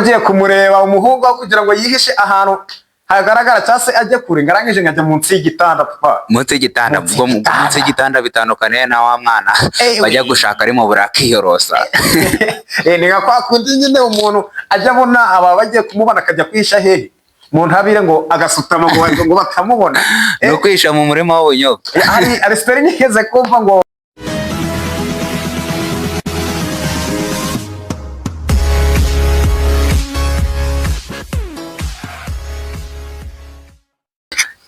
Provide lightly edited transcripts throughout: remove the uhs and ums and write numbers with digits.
Ugiye kumureba umuhungu aho kugira ngo yihishe ahantu hagaragara cyangwa se ajye kure, ngarangije nkajya munsi y'igitanda papa. Munsi y'igitanda bwo munsi y'igitanda bitandukanye na wa mwana bajya gushaka ari mu burakiyorosa. Ni nka kwa kundi nyine umuntu ajya abona aba bagiye kumubona akajya kwihisha hehe mu ntabire ngo agasutama ngo batamubona. No kwihisha mu murima w'ubunyobwa. Ari story nyigeze kumva ngo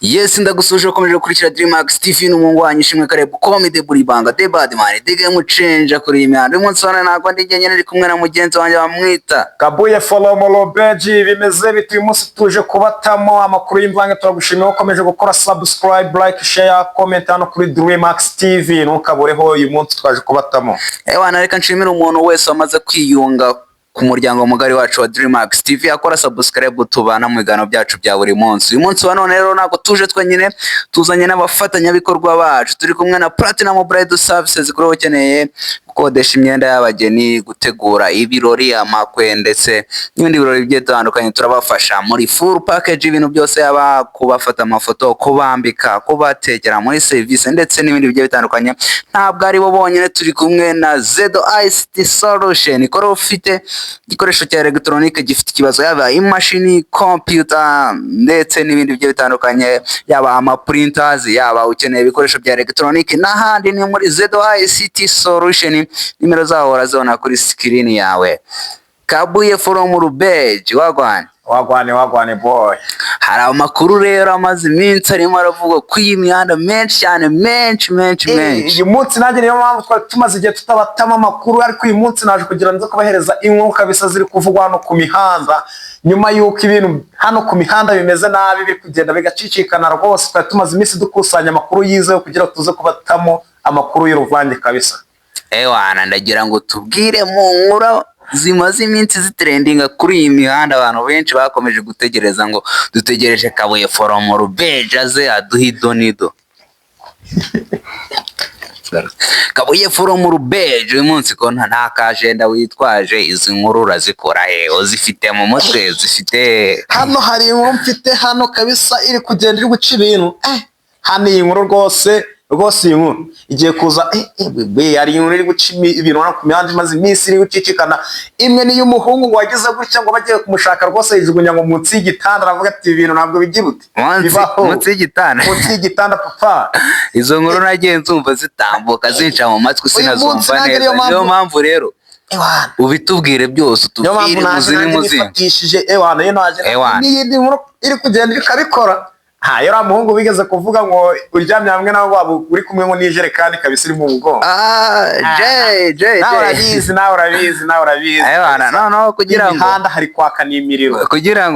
Yes, ndagusuje ukomeje gukurikira Dreamax TV n'umuhungu wanyu Ishimwe Karibu Comedy Buribanga The Badman The Game Changer kuri imyanda. Uyu munsi ntabwo ndi jyenyine, ndi kumwe na mugenzi wanjye bamwita Kabuye Folomolo Beji. Bimeze biti uyu munsi tuje kubatamo amakuru y'imvange. Turagushimiye ukomeje gukora subscribe, like, share, comment hano kuri Dreamax TV. Ntukabureho, uyu munsi twaje kubatamo. Ewana, reka nshimire umuntu wese wamaze kwiyunga ku muryango mugari wacu wa Dreamax TV, akora subscribe, tubana mu biganiro byacu bya buri munsi. Uyu munsi wa none rero ntabwo tuje twenyine, tuzanye n'abafatanyabikorwa bacu. Turi kumwe na Platinum Bridal Services, kuri ukeneye gukodesha imyenda y'abageni, gutegura ibirori, amakwe ndetse n'ibindi birori bigiye bitandukanye. Turabafasha muri full package, ibintu byose, yaba kubafata amafoto, kubambika, kubatekera muri service ndetse n'ibindi bigiye bitandukanye. Ntabwo ari bo bonyine, turi kumwe na Zedo ICT Solution. Ikora ufite igikoresho cya electronique gifite ikibazo, yaba imashini, computer ndetse n'ibindi bigiye bitandukanye, yaba ama printers, yaba ukeneye ibikoresho bya electronique n'ahandi, ni muri Zedo ICT Solution. Nimero zaho urazibona kuri screen yawe. Kabuye from Rubeji, wagwane boy. Hari amakuru rero amaze iminsi arimo aravuga ku imihanda menshi cyane, menshi. Uyu munsi nanjye niyo mpamvu twari tumaze igihe tutabatama amakuru, ariko uyu munsi naje kugira nze kubahereza inkuru kabisa ziri kuvugwa hano ku mihanda, nyuma y'uko ibintu hano ku mihanda bimeze nabi, biri kugenda bigacicikana rwose. Twari tumaze iminsi dukusanya amakuru yizewe kugira tuze kubatamo amakuru y'uruvange kabisa. Ewana, ndagira ngo tubwire mu nkuru zimaze iminsi zitrendinga kuri iyi mihanda. Abantu benshi bakomeje gutegereza ngo dutegereje Kabuye from Rubeji aze aduha idonido. Kabuye from Rubeji uyu munsi ko nta kajenda witwaje, izi nkuru urazikora he? Uzifite mu mutwe? Zifite hano? Hari inkuru mfite hano kabisa iri kugenda iri guca ibintu. Hano iyi nkuru rwose iyi nkuru igiye kuza. Ari inkuru iri guca ibintu hano ku mihanda imaze iminsi iri gucicikana. Imwe ni y'umuhungu ngo wagize gutya ngo bagiye kumushaka rwose, yijugunya ngo munsi y'igitanda. Aravuga ati ibintu ntabwo bigira ute munsi y'igitanda. Munsi y'igitanda papa. Izo nkuru nagiye nzumva zitambuka zinca mu matwi, sinazumva neza. Niyo mpamvu rero ubitubwire byose, utubwire muzini nifatishije. Ewana yo naje n'iyindi nkuru iri kugenda ikabikora. Yari muhungu bigeze kuvuga ngo uryamye hamwe nawe wabo uri kumwe ngo nijerekani kabisa iri mu mugongo. Nawe urabizi. No, kugira ngo imihanda hari kwaka n'imiriro, kugira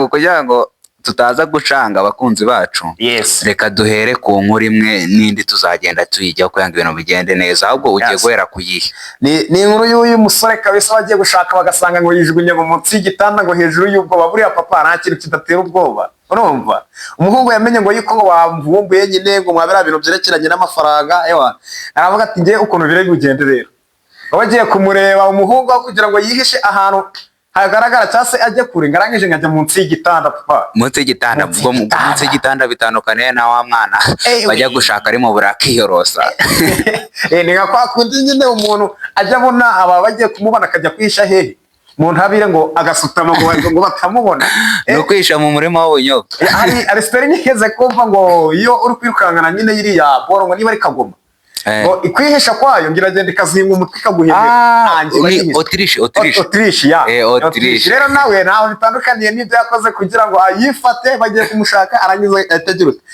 ngo tutaza gucanga abakunzi bacu. Yes, reka duhere ku nkuru imwe, n'indi tuzagenda tuyijya kugira ngo ibintu bigende neza. Ahubwo ugiye guhera kuyihe? Ni inkuru y'uyu musore kabisa bagiye gushaka bagasanga ngo yijugunye ngo munsi y'igitanda, ngo hejuru y'ubwoba. Buriya papa nta kintu kidatera ubwoba. Urumva umuhungu yamenye ngo yuko ngo bamvumbuye nyine ngo mwabera ibintu byerekeranye n'amafaranga. Aravuga ati ngiye ukuntu bire bigende rero. Bagiye kumureba umuhungu aho kugira ngo yihishe ahantu hagaragara cyangwa se ajye kure, ngarangije nkajya munsi y'igitanda papa. Munsi y'igitanda bwo munsi y'igitanda bitandukanye na wa mwana bajya gushaka ari mu burakiyorosa. Ni nka kwa kundi nyine umuntu ajya abona aba bagiye kumubona akajya kwihisha hehe mu ntabire ngo agasutama ngo batamubona. No kwihisha mu murima w'ubunyobwa. Ari story nyigeze kumva ngo iyo uri kwirukangana nyine yiriya boro ngo niba ari Kagoma, ngo ikwihisha kwayo ngiragenda ikazinga umutwe ikaguhindura. Autriche rero nawe ntaho bitandukaniye n'ibyo yakoze kugira ngo ayifate. Bagiye kumushaka arangiza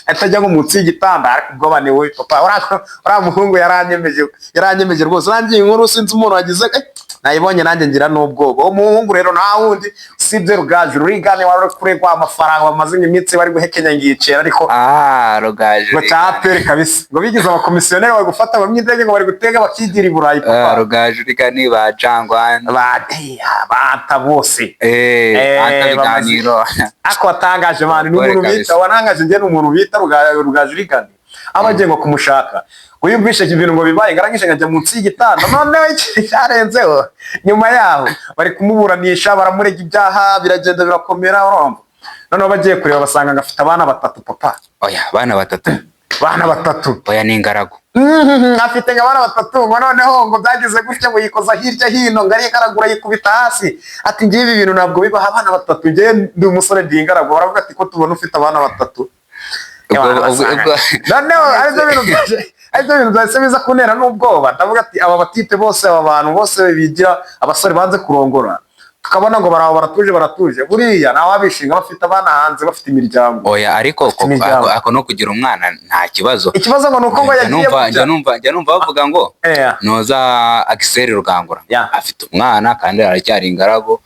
atajya nko munsi y'igitanda. Ariko ubwoba ni wowe papa. Uriya muhungu yaranyemeje rwose. Nanjye inkuru sinzi umuntu wagize nayibonye nanjye ngira n'ubwoba. Umuhungu rero nta wundi usibye Rugaju Rigane wari kuregwa amafaranga bamaze iminsi bari guhekenya ngicera. Ariko Rugaju ngo cyapere kabisa ngo bigize abakomisiyoneri bari gufata mu myindege ngo bari gutega bakigira i Burayi papa. Rugaju Rigane bacangwa bata bose biganiro. Ako watangaje mani n'umuntu bita wanangaje nge n'umuntu bita Rugaju Rigane. abagiye ngo kumushaka uyumvishe ibintu ngo bibaye ngarangije ngajya munsi y'igitanda noneho iki cyarenzeho nyuma yaho bari kumuburanisha baramurega ibyaha biragenda birakomera urumva noneho bagiye kureba basanga ngafite abana batatu papa. Oya abana batatu oya ni ingaragu afite abana batatu ngo noneho ngo byagize gutya ngo yikoza hirya hino ngari karagura yikubita hasi ati ngiye ibi bintu ntabwo bibaho abana batatu ngiye ndi umusore ndi ingaragu baravuga ati ko tubona ufite abana batatu noneho aribyo bintu byahise biza kuntera n'ubwoba ndavuga ati aba batipe bose aba bantu bose bigira abasore banze kurongora tukabona ngo baratuje buriya nawe abishinga bafite abana hanze bafite imiryango. Oya ariko ako no kugira umwana nta kibazo. Ikibazo ngo nuko ngo yagiye njya numva bavuga ngo noza Axel Rugangura afite umwana kandi aracyari ingaragu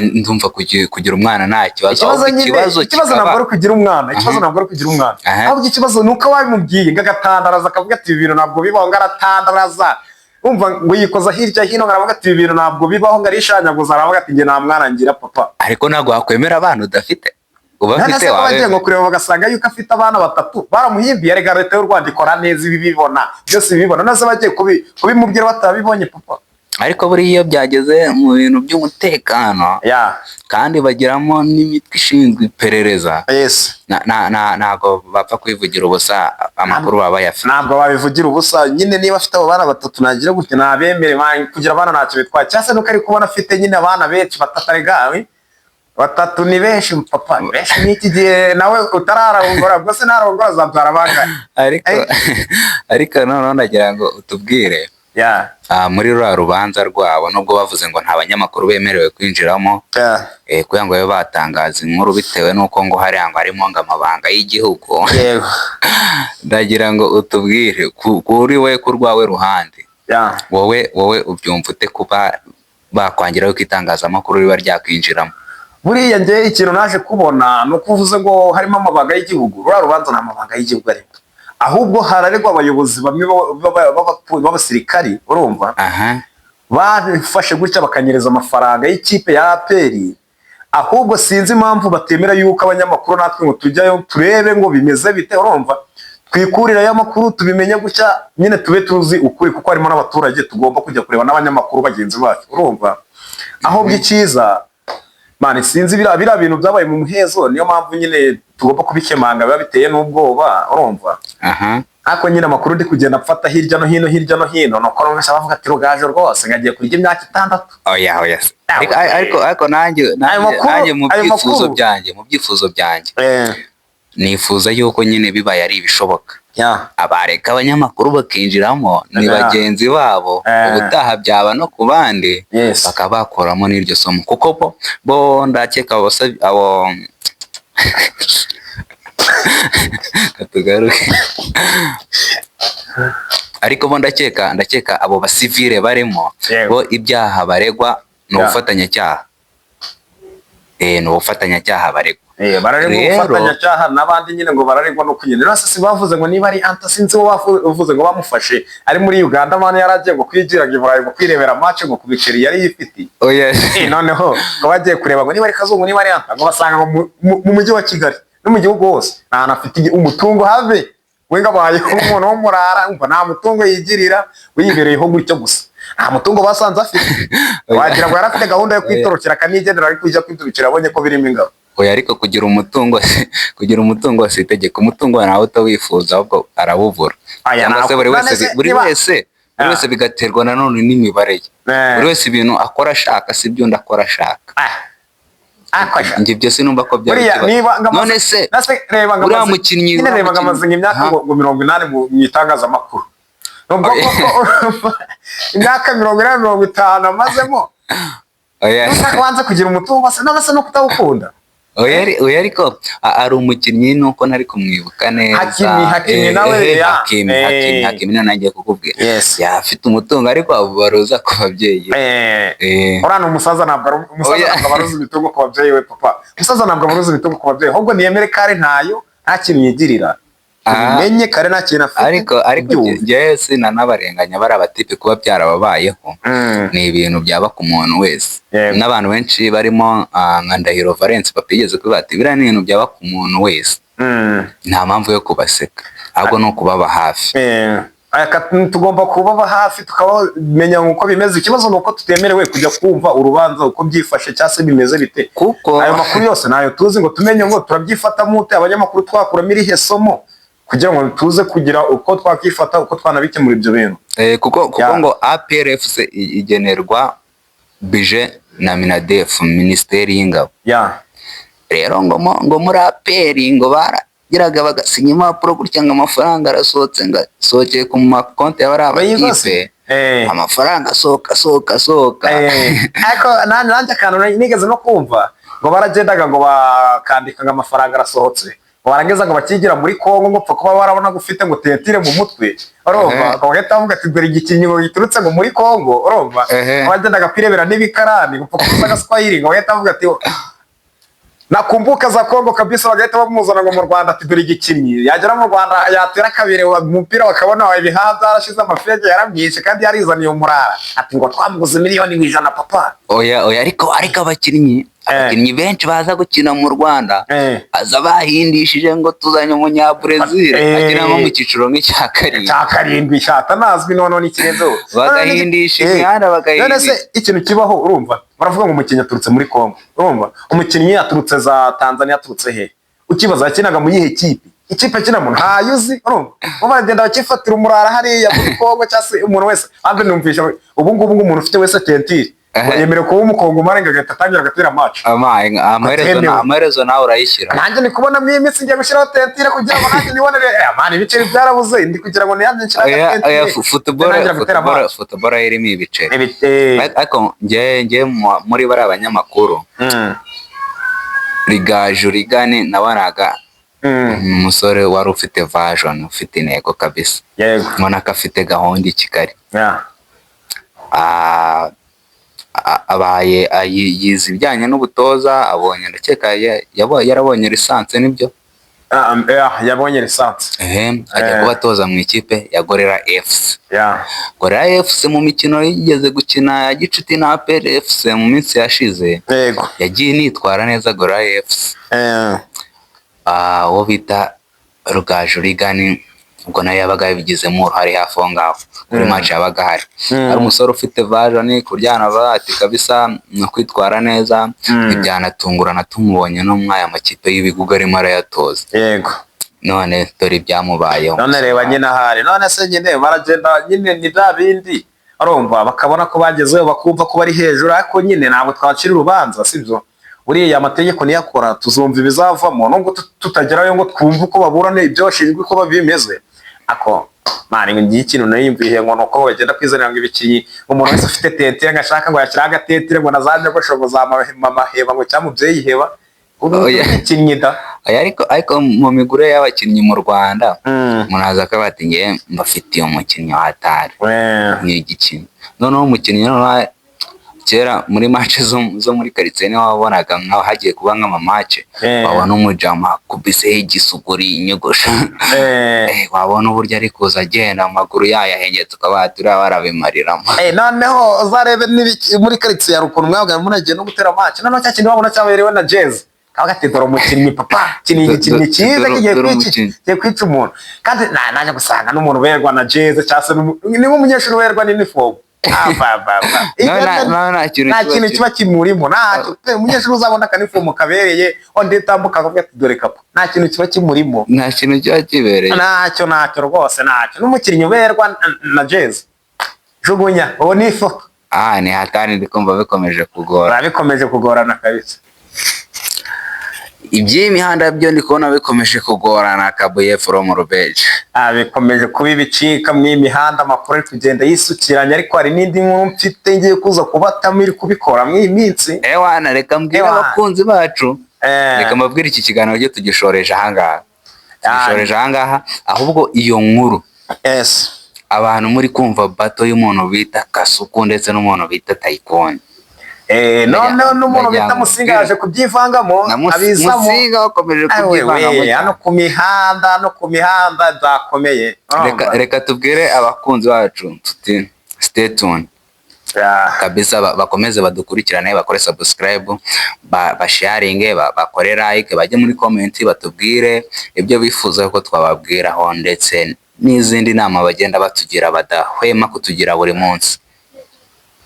ndumva kugira umwana nta kibazo. Ikibazo ntabwo ari kugira umwana ahubwo ikibazo nuko wabimubwiye ngagatandaraza akavuga ati ibi bintu ntabwo bibaho ngaratandaraza umva ngo yikoza hirya hino ngaravuga ati ibintu ntabwo bibaho ngarishanyaguza aravuga ati nge nta mwana ngira papa. Ariko ntabwo wakwemera abana udafite ubafite wawe ngo kureba bagasanga yuko afite abana batatu baramuhimbiye arega leta y'u Rwanda ikora neza ibi bibona byose bibona nase bagiye kubimubwira batabibonye papa. Ariko buri iyo byageze mu bintu by'umutekano kandi bagiramo n'imitwe ishinzwe iperereza ntabwo bapfa kwivugira ubusa amakuru baba bayafite. Ntabwo babivugira ubusa nyine niba afite abo bana batatu nagira gutya nabemere kugira abana ntacyo bitwaye cyase nuko ari kubona afite nyine abana benshi batataregawe batatu ni benshi papa benshi n'iki gihe nawe utararongora bwose narongora azabyara bangahe. Ariko noneho ndagira ngo utubwire muri ruriya rubanza rwabo nubwo bavuze ngo nta banyamakuru bemerewe kwinjiramo kugira ngo babe batangaza inkuru bitewe n'uko ngo hariya ngo harimo ngo amabanga y'igihugu ndagira ngo utubwire kuri we ku rwawe ruhande wowe ubyumva ute kuba bakwangiraho ko itangazamakuru riba ryakwinjiramo? Buriya njye ikintu naje kubona ni uko uvuze ngo harimo amabanga y'igihugu ruriya rubanza nta mabanga y'igihugu ariko ahubwo hararegwa abayobozi bamwe b'abasirikari urumva bafashe gutya bakanyereza amafaranga y'ikipe ya APR ahubwo sinzi impamvu batemera yuko abanyamakuru natwe ngo tujyayo turebe ngo bimeze bite urumva twikurira y'amakuru tubimenye gutya nyine tube tuzi ukuri kuko harimo n'abaturage tugomba kujya kureba n'abanyamakuru bagenzi bacu urumva ahubwo icyiza mani sinzi biriya bintu byabaye mu muhezo niyo mpamvu nyine tugomba kubikemanga biba biteye n'ubwoba urumva ariko nyine amakuru ndi kugenda apfata hirya no hino nuko nongasha bavuga ati Rugaju rwose ngagiye kurya imyaka 6. Oya ariko nanjye mu byifuzo byanjye nifuza yuko nyine bibaye ari ibishoboka abareka abanyamakuru bakinjiramo ni bagenzi babo ubutaha byaba no ku bandi bakaba bakoramo n'iryo somo kuko bo ndakeka abo katugaruke ariko bo ndakeka abo basivile barimo bo ibyaha baregwa no ubufatanyacyaha no ubufatanyacyaha baregwa bararegwa ubufatanyacyaha n'abandi nyine ngo bararegwa no kunyine rero se bavuze ngo niba ari anta sinzi wo bavuze ngo bamufashe ari muri Uganda mane yaragiye ngo kwigiraga iburayi ngo kwirebera match ngo kubiceri yari yifiti noneho ngo bagiye kureba ngo niba ari Kazungu niba ari anta ngo basanga mu mujyi wa Kigali no mu gihugu hose nta nafite umutungo have wenga baye umuntu wo murara umva nta mutungo yigirira wiyibereyeho gutyo gusa nta mutungo basanze afite wagira ngo yarafite gahunda yo kwitorokera kanigendera ariko ujya kwitubicira abonye ko birimo ingabo. Oya ariko kugira umutungo si itegeko umutungo nawe utawifuza ahubwo arawubura buri wese bigaterwa nanone n'imibare ye buri wese ibintu akora ashaka si byo ndakora ashaka njye byose numva ko byari ikibazo none se uriya mukinnyi reba ngamaze imyaka ngo 80 mu itangazamakuru nubwo imyaka 50 amazemo ntukabanza kugira umutungo se no kutawukunda. Oya ariko ari umukinnyi nuko nari kumwibuka neza Hakimi nawe Hakimi nanjye kukubwira yafite umutungo ariko abaruza ku babyeyi urana umusaza ntabwo abaruza imitungo ku babyeyi we papa umusaza ntabwo abaruza imitungo ku babyeyi ahubwo niyemere kare ntayo nta kintu yigirira umenye kare nta kintu afite ariko njye sinanabarenganya bari abatipe kuba byarababayeho ni ibintu byaba ku muntu wese n'abantu benshi barimo nka Ndahiro Valence papa yigeze kuvuga ati biriya ni ibintu byaba ku muntu wese nta mpamvu yo kubaseka ahubwo no kubaba hafi. Tugomba kubaba hafi tukabamenya uko bimeze. Ikibazo nuko tutemerewe kujya kumva urubanza uko byifashe cyangwa se bimeze bite, kuko ayo makuru yose nayo tuzi ngo tumenye ngo turabyifata mute, abanyamakuru twakuramo irihe somo kugira ngo tuze kugira uko twakifata, uko twanabikemura ibyo bintu. Kuko ngo APRFC igenerwa budget na Minadef, Minisiteri y'Ingabo. Rero ngo muri APR ngo baragiraga bagasinya impapuro gutya ngo amafaranga arasohotse, ngo asohokeye ku makonti y'abari abakipe, amafaranga asohoka. Ariko nanjye akantu nigeze no kumva ngo baragendaga ngo bakandika ngo amafaranga arasohotse, warangiza ngo bakigira muri Kongo ngo pfa kuba barabona gufite ngo tentire mu mutwe, urumva bagahita bavuga ati dore igikinyi ngo giturutse ngo muri Kongo, urumva bagendaga kwirebera n'ibikarani ngo pfa kuba agaswahili ngo bagahita bavuga ati nakumbuka za Kongo kabisa, bagahita bamuzana ngo mu Rwanda ati dore igikinyi, yagera mu Rwanda yatera kabiri umupira bakabona ibihaza arashize amafege yaramwishe kandi yarizaniye umurara, ati ngo twamuguze miliyoni 100 papa. Oya ariko abakinnyi benshi baza gukina mu Rwanda aza bahindishije ngo tuzanye umunyabrazil akina nko mu cyiciro nk'icya karindwi nazwi none n'ikirenzo bagahindisha imihanda bagahindisha. None se ikintu kibaho, urumva baravuga ngo umukinnyi aturutse muri Kongo, urumva umukinnyi aturutse za Tanzania, aturutse he, ukibaza yakinaga mu yihe kipe, ikipe akina mu ntayuzi, urumva bagenda bakifatira umurara hariya muri Kongo cyangwa se umuntu wese ande numvisha ubu ngubu umuntu ufite wese tentire yemerewe kuba umukongo marenga agahita atangira agatera match. Amaherezo nawe urayishyira. Nanjye ndi kubona mu iminsi ngiye gushyiraho tentire kugira ngo nanjye nibonere mani ibiceri byarabuze, ndi kugira ngo niyanze nshaka tentire. Football irimo ibiceri. Ariko ngiye muri bari abanyamakuru Rigani nabonaga umusore wari ufite vision, ufite intego kabisa, mbona ko afite gahunda i Kigali. Abaye yize ibijyanye n'ubutoza, abonye ndakeka yarabonye lisansi nibyo. Yabonye lisansi. Ajya kuba atoza mu ikipe ya Gorilla FC. Gorilla FC mu mikino yigeze gukina ya gicuti na APR FC mu minsi yashize, yagiye nitwara neza Gorilla FC. Uwo bita Rugaju Rigani ubwo nayo yabaga yabigizemo uruhare hafi aho ngaho kuri match yabaga hari. Ari umusore ufite vision kuryana bati kabisa no kwitwara neza, ibyanatungurana tumubonye no mwaya makipe y'ibigugu arimo arayatoza. None dore ibyamubayeho. None reba nyine ahari, none se nyine baragenda nyine ni bya bindi, urumva bakabona ko bagezeyo bakumva ko bari hejuru, ariko nyine ntabwo twacira urubanza, sibyo. Buriya amategeko niyakora tuzumva ibizavamo, nubwo tutagerayo ngo twumve uko baburane ibyoshinzwe uko babimeze. Ako mani ngiye ikintu nayimviye ngo nuko bagenda kwizanira ngo ibikinyi umuntu wese ufite tentire ngashaka ngo yakira agatentire ngo nazajya gushoboza amaheba ngo cyamubyeyi heba ikinyi da. Ariko mu migure y'abakinnyi mu Rwanda munaza ko bati ngiye mbafitiye umukinnyi wa hatari n'igikinyi. Noneho umukinnyi kera muri match zo muri quartier niho wabonaga nkaho hagiye kuba nk'amamatch, wabona umujama kubise igisuguri inyogosha, wabona uburyo ari kuza agenda amaguru yayahengetse ukabatura barabimariramo. Noneho uzarebe muri quartier ya Rukono mwabwa munagiye no gutera match, noneho cya kintu wabona cyaberewe na Jazz kagatedora umukinnyi papa kinyi cyiza kigiye kwica umuntu, kandi naje gusanga n'umuntu berwa na Jazz cyase niba umunyeshuri werwa n'uniform. Nta kintu kiba kimurimo, umunyeshuri uzabona akanifomu kabereye onde tambuka akavuga ati dore kapa, nta kintu kiba kimurimo, nta kintu kiba kibereye, ntacyo rwose ntacyo. N'umukinnyi uberwa na Jazz jugunya uwo ni ifoto. Ni hatari, ndikumva bikomeje kugorana kabisa. Iby'imihanda byo ndi kubona bikomeje kugorana Kabuye from Rubeje. Bikomeje kuba ibicika mu imihanda, amakuru ari kugenda yisukiranya, ariko hari n'indi nkuru mfite ngiye kuza kubatamo iri kubikora mu iminsi. Wana reka mbwira abakunzi bacu, reka mbabwire iki kiganiro cyo tugishoreje ahangaha. Ahubwo iyo nkuru abantu muri kumva bato y'umuntu bita Kasuku ndetse n'umuntu bita Taikon. Noneho n'umuntu bita Musinga yaje kubyivangamo, abizamo Musinga wakomeje kubyivangamo hano ku mihanda zakomeye. Reka tubwire abakunzi bacu tuti stay tuned. kabisa. Bakomeze badukurikirane, bakore subscribe, basharinge, bakore like, bajye muri comment batubwire ibyo bifuza ko twababwiraho, ndetse n'izindi nama bagenda batugira badahwema kutugira buri munsi.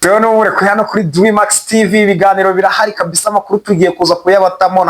Rero n'ubure hano kuri Dreamax TV ibiganiro birahari kabisa, amakuru tugiye kuza kuyabatamo.